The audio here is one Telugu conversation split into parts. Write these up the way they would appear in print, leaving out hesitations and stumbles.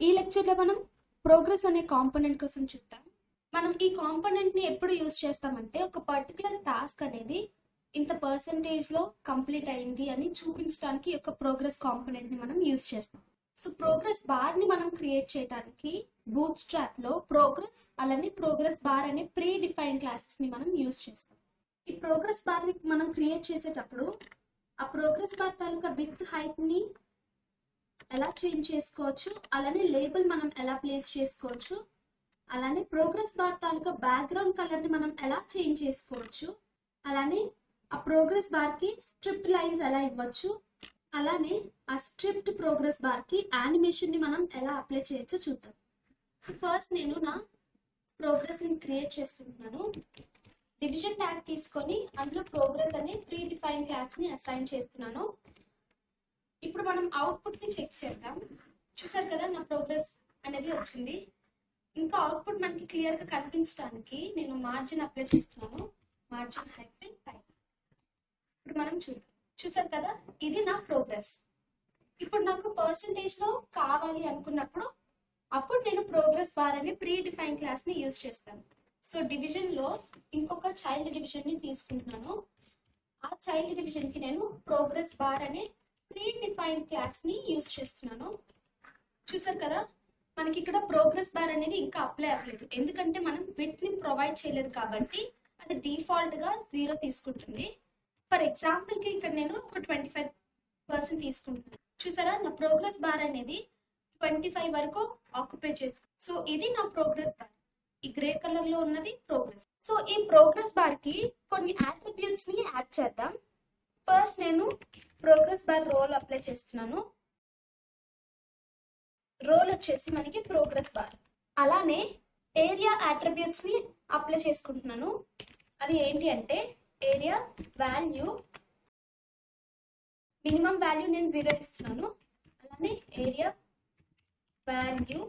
ఈ లెక్చర్లో మనం ప్రోగ్రెస్ అనే కాంపోనెంట్ కోసం చూద్దాం. మనం ఈ కాంపోనెంట్ ని ఎప్పుడు యూజ్ చేస్తామంటే ఒక పర్టికులర్ టాస్క్ అనేది ఇంత పర్సెంటేజ్ లో కంప్లీట్ అయింది అని చూపించడానికి ఒక ప్రోగ్రెస్ కాంపోనెంట్ ని మనం యూజ్ చేస్తాం. సో ప్రోగ్రెస్ బార్ ని మనం క్రియేట్ చేయడానికి బూట్ స్ట్రాప్ లో ప్రోగ్రెస్ అలానే ప్రోగ్రెస్ బార్ అనే ప్రీ డిఫైన్ క్లాసెస్ ని మనం యూజ్ చేస్తాం. ఈ ప్రోగ్రెస్ బార్ ని మనం క్రియేట్ చేసేటప్పుడు ఆ progress bar taluka with height ని ఎలా చేంజ్ చేసుకోవచ్చు, అలానే లేబుల్ మనం ఎలా ప్లేస్ చేసుకోవచ్చు, అలానే ప్రోగ్రెస్ బార్ తాలూకా బ్యాక్గ్రౌండ్ కలర్ ని మనం ఎలా చేంజ్ చేసుకోవచ్చు, అలానే ఆ ప్రోగ్రెస్ బార్ కి స్ట్రిప్ట్ లైన్స్ ఎలా ఇవ్వచ్చు, అలానే ఆ స్ట్రిప్ట్ ప్రోగ్రెస్ బార్ కి యానిమేషన్ ని మనం ఎలా అప్లై చేయొచ్చో చూద్దాం. సో ఫస్ట్ నేను నా ప్రోగ్రెస్ ని క్రియేట్ చేసుకుంటున్నాను. డివిజన్ ట్యాగ్ తీసుకొని అందులో ప్రోగ్రెస్ అనే ప్రీ డిఫైన్ క్లాస్ ని అసైన్ చేస్తున్నాను. ఇప్పుడు మనం అవుట్పుట్ ని చెక్ చేద్దాం. చూసారు కదా నా ప్రోగ్రెస్ అనేది వచ్చింది. ఇంకా అవుట్పుట్ మనకి క్లియర్ గా కనిపించడానికి నేను మార్జిన్ అప్లై చేస్తున్నాను. మార్జిన్ -5. ఇప్పుడు మనం చూద్దాం. చూసారు కదా ఇది నా ప్రోగ్రెస్. ఇప్పుడు నాకు పర్సంటేజ్ లో కావాలి అనుకున్నప్పుడు అప్పుడు నేను ప్రోగ్రెస్ బార్ అనే ప్రీ డిఫైన్ క్లాస్ ని యూజ్ చేస్తాను. సో డివిజన్ లో ఇంకొక చైల్డ్ డివిజన్ ని తీసుకుంటున్నాను. ఆ చైల్డ్ డివిజన్ కి నేను ప్రోగ్రెస్ బార్ అనే ప్రీ డిఫైన్ క్లాస్ ని యూజ్ చేస్తున్నాను. చూసారు కదా మనకి ఇక్కడ ప్రోగ్రెస్ బార్ అనేది ఇంకా అప్లై అవ్వలేదు, ఎందుకంటే మనం విడ్త్ ని ప్రొవైడ్ చేయలేదు కాబట్టి అది డిఫాల్ట్ గా 0 తీసుకుంటుంది. ఫర్ ఎగ్జాంపుల్ కి ఇక్కడ నేను ఒక 25% తీసుకుంటున్నాను. చూసారా నా ప్రోగ్రెస్ బార్ అనేది 25 వరకు ఆక్యుపై చేసుకుంది. సో ఇది నా ప్రోగ్రెస్ బార్. ఈ గ్రే కలర్ లో ఉన్నది ప్రోగ్రెస్. సో ఈ ప్రోగ్రెస్ బార్ కి కొన్ని అట్రిబ్యూట్స్ ని యాడ్ చేద్దాం. ఫస్ట్ నేను ప్రోగ్రెస్ బార్ రోల్ అప్లై చేస్తున్నాను. రోల్ వచ్చేసి మనకి ప్రోగ్రెస్ బార్. అలానే ఏరియా అట్రిబ్యూట్స్ ని అప్లై చేసుకుంటున్నాను. అది ఏంటి అంటే ఏరియా వాల్యూ మినిమం వాల్యూ నేను 0 ఇస్తున్నాను. అలానే ఏరియా వాల్యూ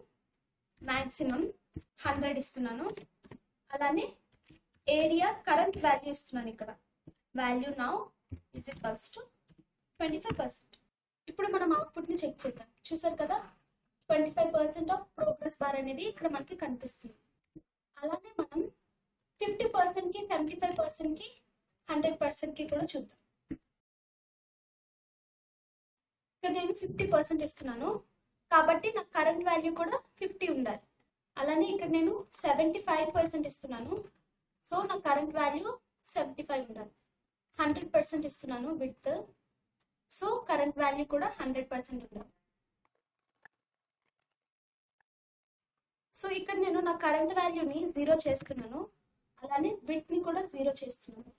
మాక్సిమం 100 ఇస్తున్నాను. అలానే ఏరియా కరెంట్ వాల్యూ ఇస్తున్నాను. ఇక్కడ value now is equals to 25%. ఇప్పుడు మనం అవుట్పుట్ ని చెక్ చేద్దాం. చూసారు కదా 25% ఆఫ్ ప్రోగ్రెస్ బార్ అనేది ఇక్కడ మనకి కనిపిస్తుంది. అలానే మనం 50% కి 75% కి 100% కి కూడా చూద్దాం. ఇక్కడ నేను 50% ఇస్తున్నాను కాబట్టి నాకు కరెంట్ వాల్యూ కూడా 50 ఉండాలి. అలానే ఇక్కడ నేను 75% ఇస్తున్నాను, సో నా కరెంట్ వాల్యూ 75 ఉండాలి. 100% ఇస్తున్నాను విత్, సో కరెంట్ వాల్యూ కూడా 100% ఉండాలి. సో ఇక్కడ నేను నా కరెంట్ వాల్యూని 0 చేస్తున్నాను, అలానే విత్ ని కూడా 0 చేస్తున్నాను.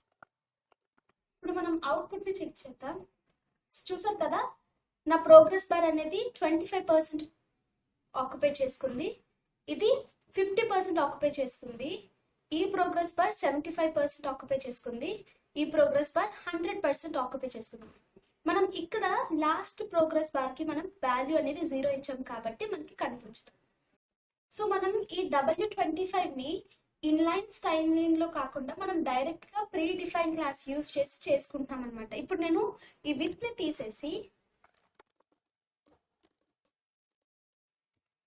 ఇప్పుడు మనం అవుట్పుట్ ని చెక్ చేద్దాం. చూసారు కదా నా ప్రోగ్రెస్ బార్ అనేది 25% ఆక్యుపై చేసుకుంది, ఇది 50% ఆక్యుపై చేసుకుంది, ఈ ప్రోగ్రెస్ బార్ 75% ఆక్యుపై చేసుకుంది, ఈ ప్రోగ్రెస్ బార్ 100% ఆక్యుపై చేసుకుంది. మనం ఇక్కడ లాస్ట్ ప్రోగ్రెస్ బార్ కి మనం వాల్యూ అనేది 0 ఇచ్చాం కాబట్టి మనకి కనిపించదు. సో మనం ఈ W25 ని ఇన్లైన్ స్టైలింగ్ లో కాకుండా మనం డైరెక్ట్ గా ప్రీ డిఫైన్ క్లాస్ యూజ్ చేసి చేసుకుంటాం అనమాట. ఇప్పుడు నేను ఈ విత్ ని తీసేసి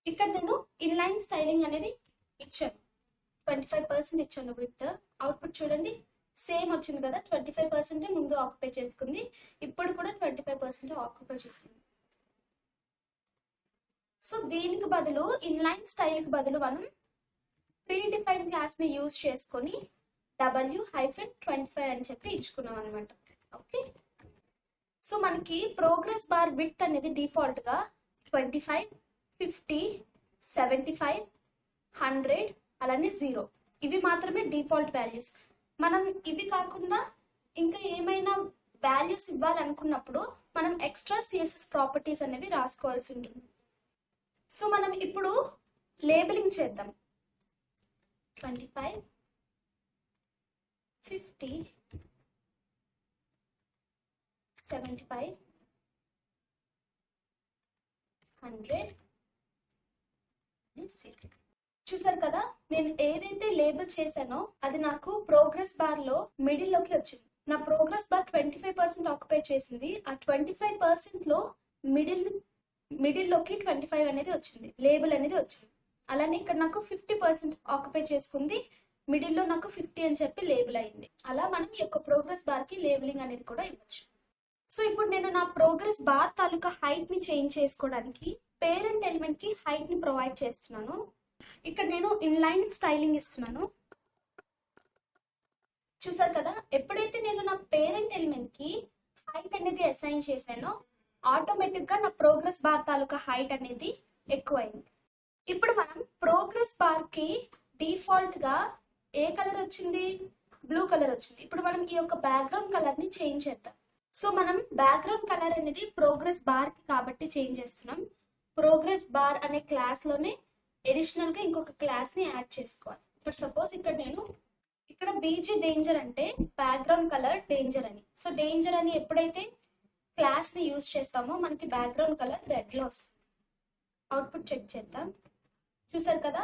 ఇక్కడ నేను ఇన్లైన్ స్టైలింగ్ అనేది ఇచ్చాను, 25% ఇచ్చాను విత్. అవుట్పుట్ చూడండి సేమ్ వచ్చింది కదా, 25% ముందు ఆక్యుపై చేసుకుంది, ఇప్పుడు కూడా 25% ఆక్యుపై చేసుకుంది. సో దీనికి బదులు ఇన్లైన్ స్టైల్ కి బదులు మనం ప్రీ డిఫైన్ క్లాస్ ని యూజ్ చేసుకొని W-25 అని చెప్పి ఇచ్చుకున్నాం అనమాట. ఓకే, సో మనకి ప్రోగ్రెస్ బార్ విడ్త్ అనేది డిఫాల్ట్ గా 25, 50, 75, 100 అలానే 0 ఇవి మాత్రమే డిఫాల్ట్ వాల్యూస్. మనం ఇవి కాకుండా ఇంకా ఏమైనా వాల్యూస్ ఇవ్వాలనుకున్నప్పుడు మనం ఎక్స్ట్రా CSS ప్రాపర్టీస్ అనేవి రాసుకోవాల్సి ఉంటుంది. సో మనం ఇప్పుడు లేబులింగ్ చేద్దాం. 25, 50, 75, 100. చూసారు కదా నేను ఏదైతే లేబుల్ చేశానో అది నాకు ప్రోగ్రెస్ బార్ లో మిడిల్ లోకి వచ్చింది. నా ప్రోగ్రెస్ బార్ 25% ఆక్యుపై చేసింది. ఆ 25% లో మిడిల్ మిడిల్లోకి 25 అనేది వచ్చింది, లేబుల్ అనేది వచ్చింది. అలానే ఇక్కడ నాకు 50% ఆక్యుపై చేసుకుంది, మిడిల్లో నాకు 50 అని చెప్పి లేబుల్ అయింది. అలా మనం ఈ యొక్క ప్రోగ్రెస్ బార్కి లేబులింగ్ అనేది కూడా ఇవ్వచ్చు. సో ఇప్పుడు నేను నా ప్రోగ్రెస్ బార్ తాలూకా హైట్ని చేంజ్ చేసుకోవడానికి పేరెంట్ ఎలిమెంట్కి హైట్ని ప్రొవైడ్ చేస్తున్నాను. ఇక్కడ నేను ఇన్లైన్ స్టైలింగ్ ఇస్తున్నాను. చూసారు కదా, ఎప్పుడైతే నేను నా పేరెంట్ ఎలిమెంట్కి హైట్ అనేది అసైన్ చేశానో ఆటోమేటిక్గా నా ప్రోగ్రెస్ బార్ తాలూకా హైట్ అనేది ఎక్కువైంది. ఇప్పుడు మనం ప్రోగ్రెస్ బార్కి డిఫాల్ట్గా ఏ కలర్ వచ్చింది? బ్లూ కలర్ వచ్చింది. ఇప్పుడు మనం ఈ యొక్క బ్యాక్గ్రౌండ్ కలర్ని చేంజ్ చేద్దాం. సో మనం బ్యాక్గ్రౌండ్ కలర్ అనేది ప్రోగ్రెస్ బార్కి కాబట్టి చేంజ్ చేస్తున్నాం. ప్రోగ్రెస్ బార్ అనే క్లాస్లోనే అడిషనల్గా ఇంకొక క్లాస్ని యాడ్ చేసుకోవాలి. ఇప్పుడు సపోజ్ ఇక్కడ బీజీ డేంజర్ అంటే బ్యాక్గ్రౌండ్ కలర్ డేంజర్ అని. సో డేంజర్ అని ఎప్పుడైతే క్లాస్ని యూజ్ చేస్తామో మనకి బ్యాక్గ్రౌండ్ కలర్ రెడ్లో వస్తుంది. అవుట్పుట్ చెక్ చేద్దాం. చూసారు కదా,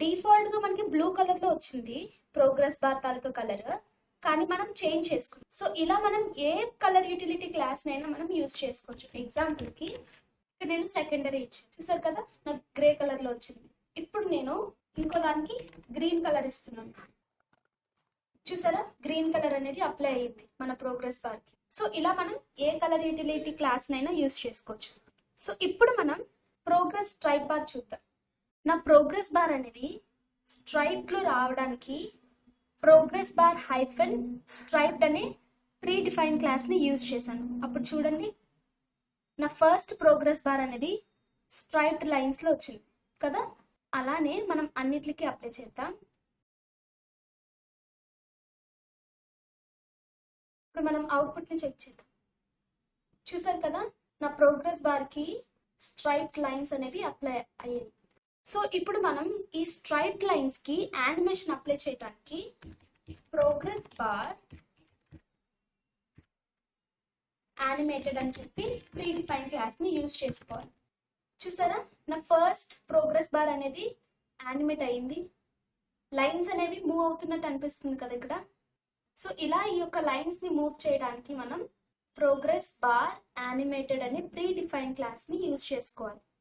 డిఫాల్ట్గా మనకి బ్లూ కలర్లో వచ్చింది ప్రోగ్రెస్ బార్ తాలూకా కలర్, కానీ మనం చేంజ్ చేసుకున్నాం. సో ఇలా మనం ఏ కలర్ యూటిలిటీ క్లాస్నైనా మనం యూజ్ చేసుకోవచ్చు. ఎగ్జాంపుల్కి ఇక్కడ నేను సెకండరీ ఇచ్చాను, చూసారు కదా, నాకు గ్రే కలర్లో వచ్చింది. ఇప్పుడు నేను ఇంకో దానికి గ్రీన్ కలర్ ఇస్తున్నాను. చూసారా, గ్రీన్ కలర్ అనేది అప్లై అయ్యింది మన ప్రోగ్రెస్ బార్కి. సో ఇలా మనం ఏ కలర్ యూటిలిటీ క్లాస్నైనా యూజ్ చేసుకోవచ్చు. సో ఇప్పుడు మనం ప్రోగ్రెస్ స్ట్రైప్ బార్ చూద్దాం. నా ప్రోగ్రెస్ బార్ అనేది స్ట్రైప్లో రావడానికి ప్రోగ్రెస్ బార్ హైఫెన్ స్ట్రైప్డ్ అనే ప్రీ డిఫైన్ క్లాస్ని యూజ్ చేశాను. అప్పుడు చూడండి, నా ఫస్ట్ ప్రోగ్రెస్ బార్ అనేది స్ట్రైప్డ్ లైన్స్లో వచ్చింది కదా. అలానే మనం అన్నిటికీ అప్లై చేద్దాం. ఇప్పుడు మనం అవుట్పుట్ని చెక్ చేద్దాం. చూసారు కదా, నా ప్రోగ్రెస్ బార్కి స్ట్రైప్డ్ లైన్స్ అనేవి అప్లై అయ్యాయి. సో ఇప్పుడు మనం ఈ స్ట్రైప్డ్ లైన్స్కి యానిమేషన్ అప్లై చేయడానికి ప్రోగ్రెస్ బార్ యానిమేటెడ్ అని చెప్పి ప్రీ డిఫైన్ క్లాస్ని యూజ్ చేసుకోవాలి. చూసారా, నా ఫస్ట్ ప్రోగ్రెస్ బార్ అనేది యానిమేట్ అయింది, లైన్స్ అనేవి మూవ్ అవుతున్నట్టు అనిపిస్తుంది కదా ఇక్కడ. సో ఇలా ఈ యొక్క లైన్స్ని మూవ్ చేయడానికి మనం ప్రోగ్రెస్ బార్ యానిమేటెడ్ అనే ప్రీ డిఫైన్ క్లాస్ని యూజ్ చేసుకోవాలి.